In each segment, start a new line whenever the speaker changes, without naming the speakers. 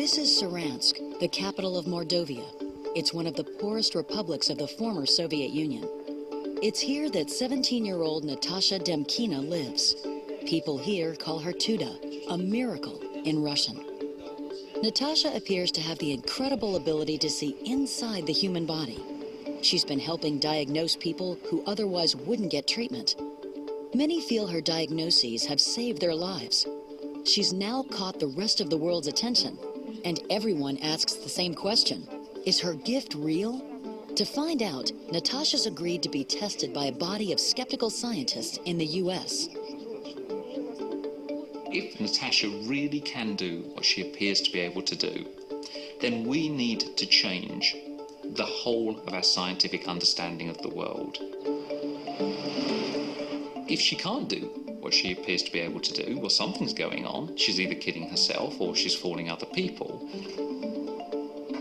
This is Saransk, the capital of Mordovia. It's one of the poorest republics of the former Soviet Union. It's here that 17-year-old Natalia Demkina lives. People here call her Tuda, a miracle in Russian. Natasha appears to have the incredible ability to see inside the human body. She's been helping diagnose people who otherwise wouldn't get treatment. Many feel her diagnoses have saved their lives. She's now caught the rest of the world's attention, and everyone asks the same question. Is her gift real? To find out, Natasha's agreed to be tested by a body of skeptical scientists in the US.
If Natasha really can do what she appears to be able to do, then we need to change the whole of our scientific understanding of the world. If she can't do what she appears to be able to do, well, something's going on. She's either kidding herself or she's fooling other people.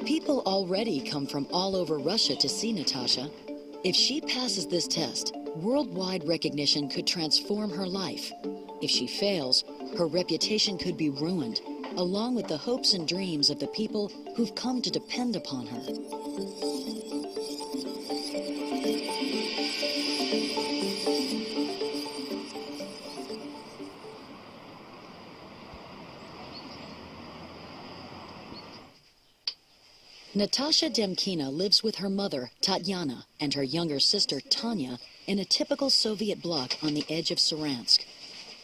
People already come from all over Russia to see Natasha. If she passes this test, worldwide recognition could transform her life. If she fails, her reputation could be ruined, along with the hopes and dreams of the people who've come to depend upon her. Natasha Demkina lives with her mother, Tatyana, and her younger sister, Tanya, in a typical Soviet bloc on the edge of Saransk.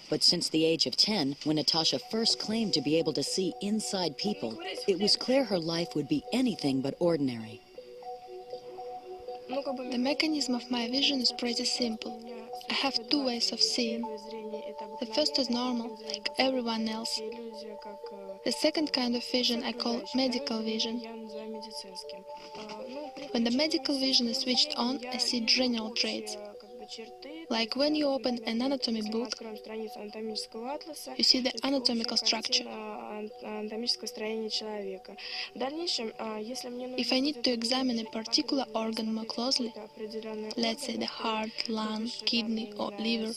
But since the age of 10, when Natasha first claimed to be able to see inside people, it was clear her life would be anything but ordinary.
The mechanism of my vision is pretty simple. I have two ways of seeing. The first is normal, like everyone else. The second kind of vision I call medical vision. When the medical vision is switched on, I see general traits. Like when you open an anatomy book, you see the anatomical structure. If I need to examine a particular organ more closely, let's say the heart, lung, kidney or liver,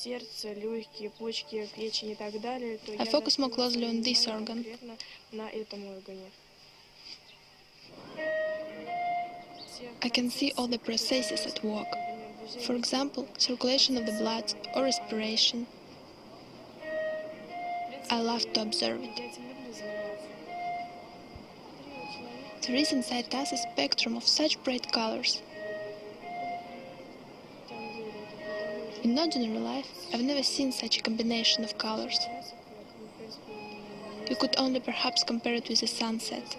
I focus more closely on this organ. I can see all the processes at work. For example, circulation of the blood or respiration. I love to observe it. There is inside us a spectrum of such bright colors. In ordinary life, I've never seen such a combination of colors. You could only perhaps compare it with a sunset.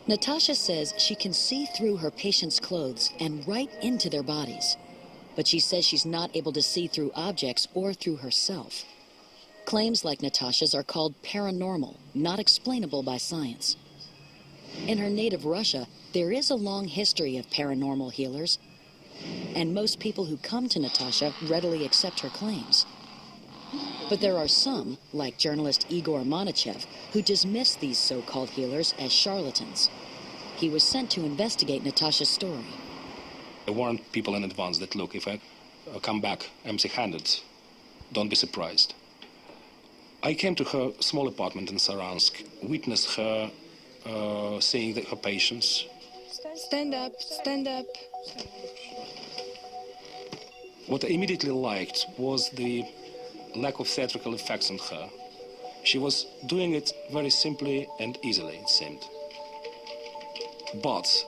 Natasha says she can see through her patients' clothes and right into their bodies. But she says she's not able to see through objects or through herself. Claims like Natasha's are called paranormal, not explainable by science. In her native Russia, there is a long history of paranormal healers, and most people who come to Natasha readily accept her claims. But there are some, like journalist Igor Monachev, who dismiss these so-called healers as charlatans. He was sent to investigate Natasha's story.
I warned people in advance that, look, if I come back empty-handed, don't be surprised. I came to her small apartment in Saransk, witnessed her seeing her patients.
Stand up, stand up.
What I immediately liked was the lack of theatrical effects on her. She was doing it very simply and easily, it seemed. But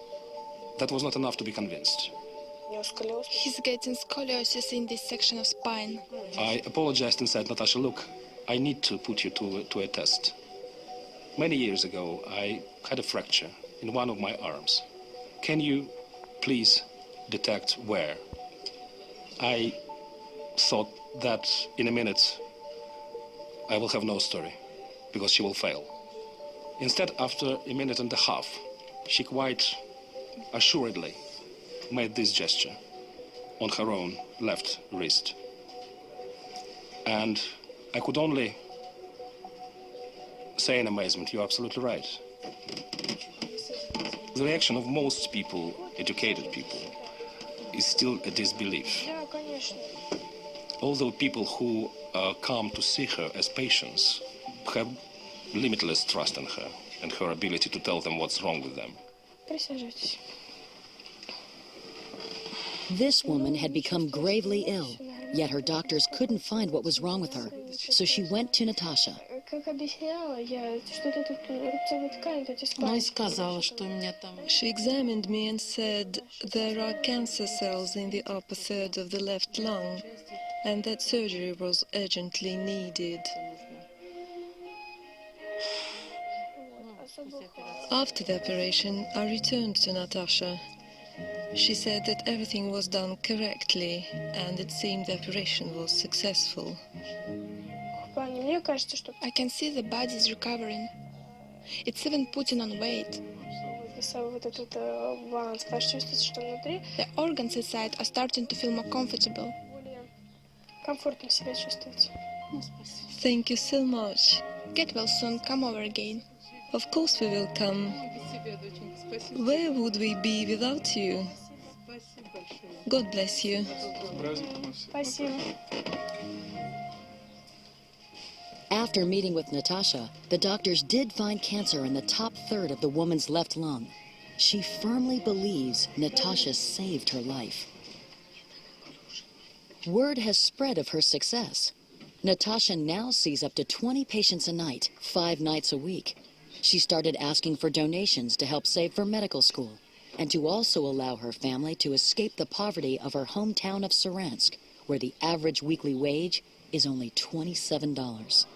that was not enough to be convinced.
He's getting scoliosis in this section of spine.
I apologized and said, Natasha, look, I need to put you to a test. Many years ago, I had a fracture in one of my arms. Can you please detect where? I thought that in a minute I will have no story because she will fail. Instead, after a minute and a half, she quite assuredly made this gesture on her own left wrist. And I could only say in amazement, you're absolutely right. The reaction of most people, educated people, is still a disbelief. Although people who come to see her as patients have limitless trust in her. and her ability to tell them what's wrong with them.
Присаживайтесь.
This woman had become gravely ill, yet her doctors couldn't find what was wrong with her. So she went to Natasha.
Как объясняла я, что-то тут рубцовая ткань, эти
Ну и сказала, что у меня там...
She examined me and said there are cancer cells in the upper third of the left lung and that surgery was urgently needed. After the operation, I returned to Natasha. She said that everything was done correctly and it seemed the operation was successful.
I can see the body is recovering. It's even putting on weight. The organs inside are starting to feel more comfortable.
Thank you so much.
Get well soon, come over again.
Of course we will come. Where would we be without you? God bless you.
After meeting with Natasha, the doctors did find cancer in the top third of the woman's left lung. She firmly believes Natasha saved her life. Word has spread of her success. Natasha now sees up to 20 patients a night, 5 nights a week. She started asking for donations to help save for medical school and to also allow her family to escape the poverty of her hometown of Saransk, where the average weekly wage is only $27.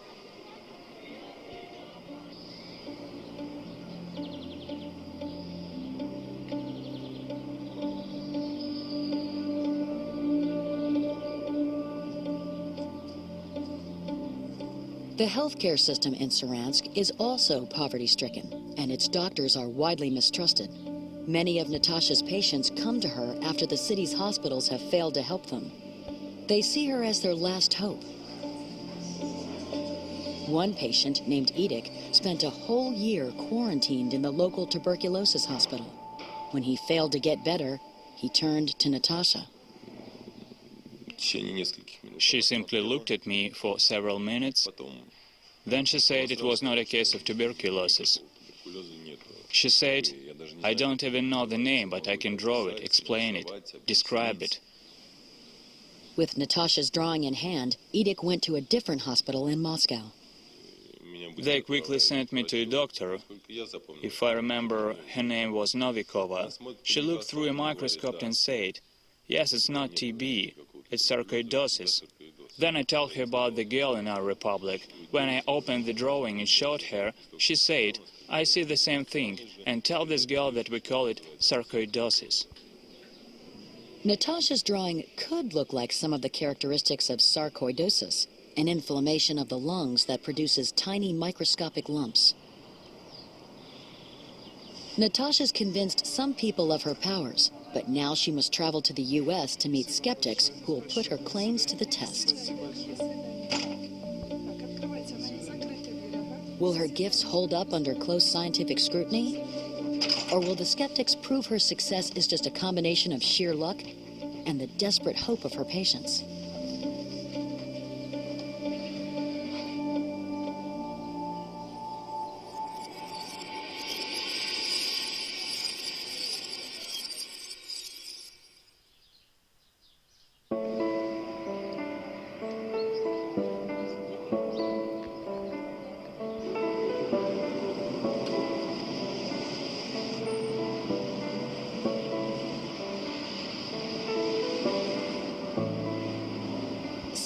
The healthcare system in Saransk is also poverty-stricken, and its doctors are widely mistrusted. Many of Natasha's patients come to her after the city's hospitals have failed to help them. They see her as their last hope. One patient, named Edek, spent a whole year quarantined in the local tuberculosis hospital. When he failed to get better, he turned to Natasha.
She simply looked at me for several minutes. Then she said it was not a case of tuberculosis. She said, I don't even know the name, but I can draw it, explain it, describe it.
With Natasha's drawing in hand, Edek went to a different hospital in Moscow.
They quickly sent me to a doctor. If I remember, her name was Novikova. She looked through a microscope and said, yes, it's not TB, it's sarcoidosis. Then I told her about the girl in our republic. When I opened the drawing and showed her, she said, I see the same thing, and tell this girl that we call it sarcoidosis.
Natasha's drawing could look like some of the characteristics of sarcoidosis, an inflammation of the lungs that produces tiny microscopic lumps. Natasha's convinced some people of her powers, but now she must travel to the U.S. to meet skeptics who will put her claims to the test. Will her gifts hold up under close scientific scrutiny? Or will the skeptics prove her success is just a combination of sheer luck and the desperate hope of her patients?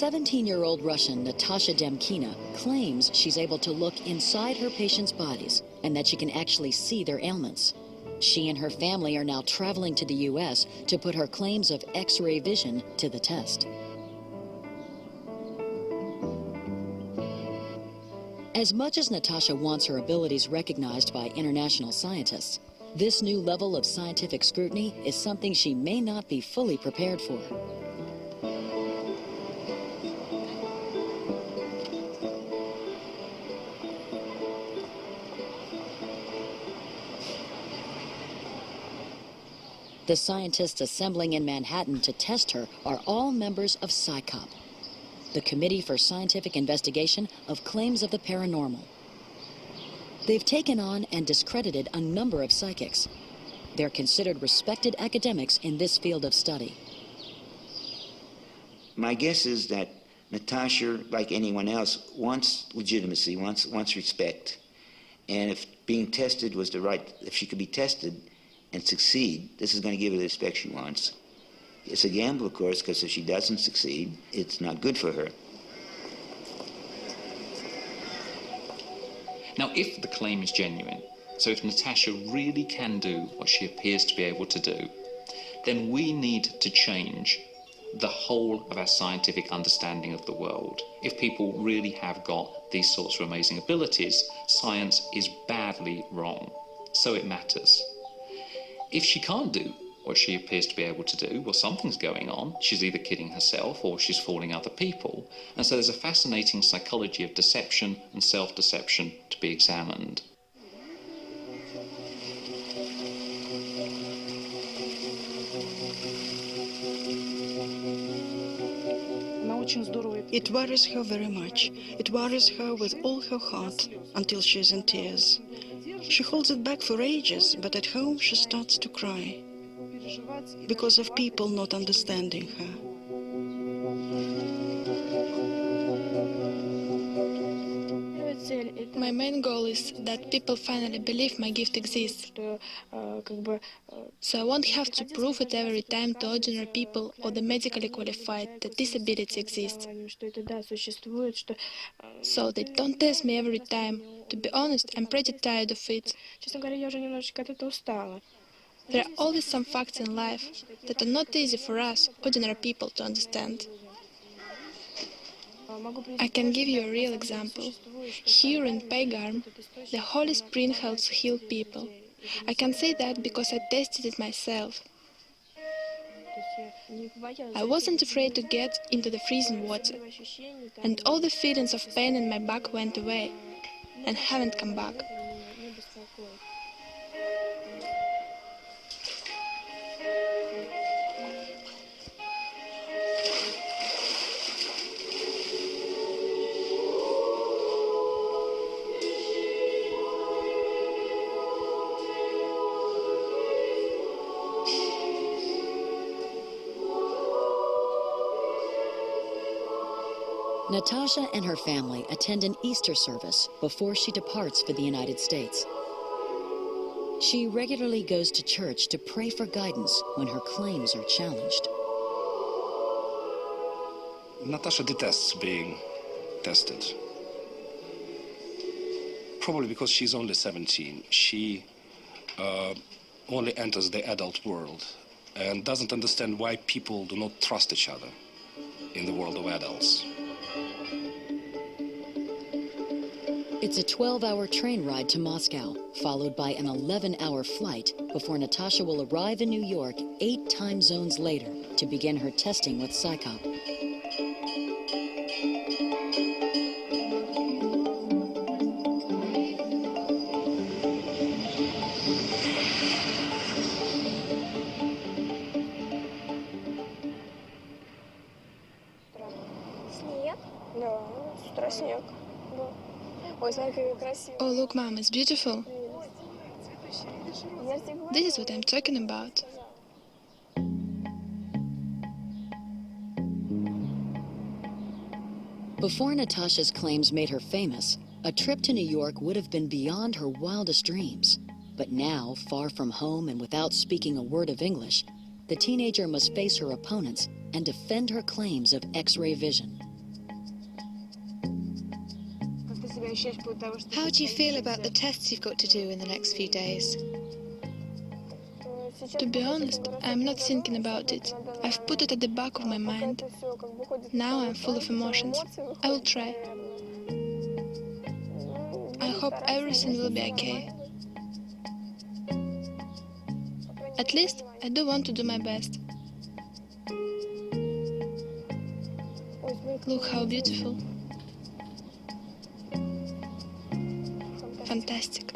Seventeen-year-old Russian Natalia Demkina claims she's able to look inside her patients' bodies and that she can actually see their ailments. She and her family are now traveling to the U.S. to put her claims of X-ray vision to the test. As much as Natasha wants her abilities recognized by international scientists, this new level of scientific scrutiny is something she may not be fully prepared for. The scientists assembling in Manhattan to test her are all members of SciCop, the Committee for Scientific Investigation of Claims of the Paranormal. They've taken on and discredited a number of psychics. They're considered respected academics in this field of study.
My guess is that Natasha, like anyone else, wants legitimacy, wants respect. And if being tested was the right, if she could be tested and succeed, this is going to give her the respect she wants. It's a gamble, of course, because if she doesn't succeed, it's not good for her.
Now, if the claim is genuine, so if Natasha really can do what she appears to be able to do, then we need to change the whole of our scientific understanding of the world. If people really have got these sorts of amazing abilities, science is badly wrong, so it matters. If she can't do what she appears to be able to do, well, something's going on. She's either kidding herself or she's fooling other people. And so there's a fascinating psychology of deception and self-deception to be examined.
It worries her very much. It worries her with all her heart until she's in tears. She holds it back for ages, but at home she starts to cry because of people not understanding her.
My main goal is that people finally believe my gift exists. So I won't have to prove it every time to ordinary people or the medically qualified that this ability exists. So they don't test me every time. To be honest, I'm pretty tired of it. There are always some facts in life that are not easy for us, ordinary people, to understand. I can give you a real example. Here in Paygarm, the holy spring helps heal people. I can say that because I tested it myself. I wasn't afraid to get into the freezing water, and all the feelings of pain in my back went away and haven't come back.
Natasha and her family attend an Easter service before she departs for the United States. She regularly goes to church to pray for guidance when her claims are challenged.
Natasha detests being tested. Probably because she's only 17. She only enters the adult world and doesn't understand why people do not trust each other in the world of adults.
It's a 12-hour train ride to Moscow, followed by an 11-hour flight before Natasha will arrive in New York 8 time zones later to begin her testing with Psychop.
Oh, look, Mom, it's beautiful. This is what I'm talking about.
Before Natasha's claims made her famous, a trip to New York would have been beyond her wildest dreams. But now, far from home and without speaking a word of English, the teenager must face her opponents and defend her claims of X-ray vision.
How do you feel about the tests you've got to do in the next few days?
To be honest, I'm not thinking about it. I've put it at the back of my mind. Now I'm full of emotions. I will try. I hope everything will be okay. At least I do want to do my best. Look how beautiful. Fantastic.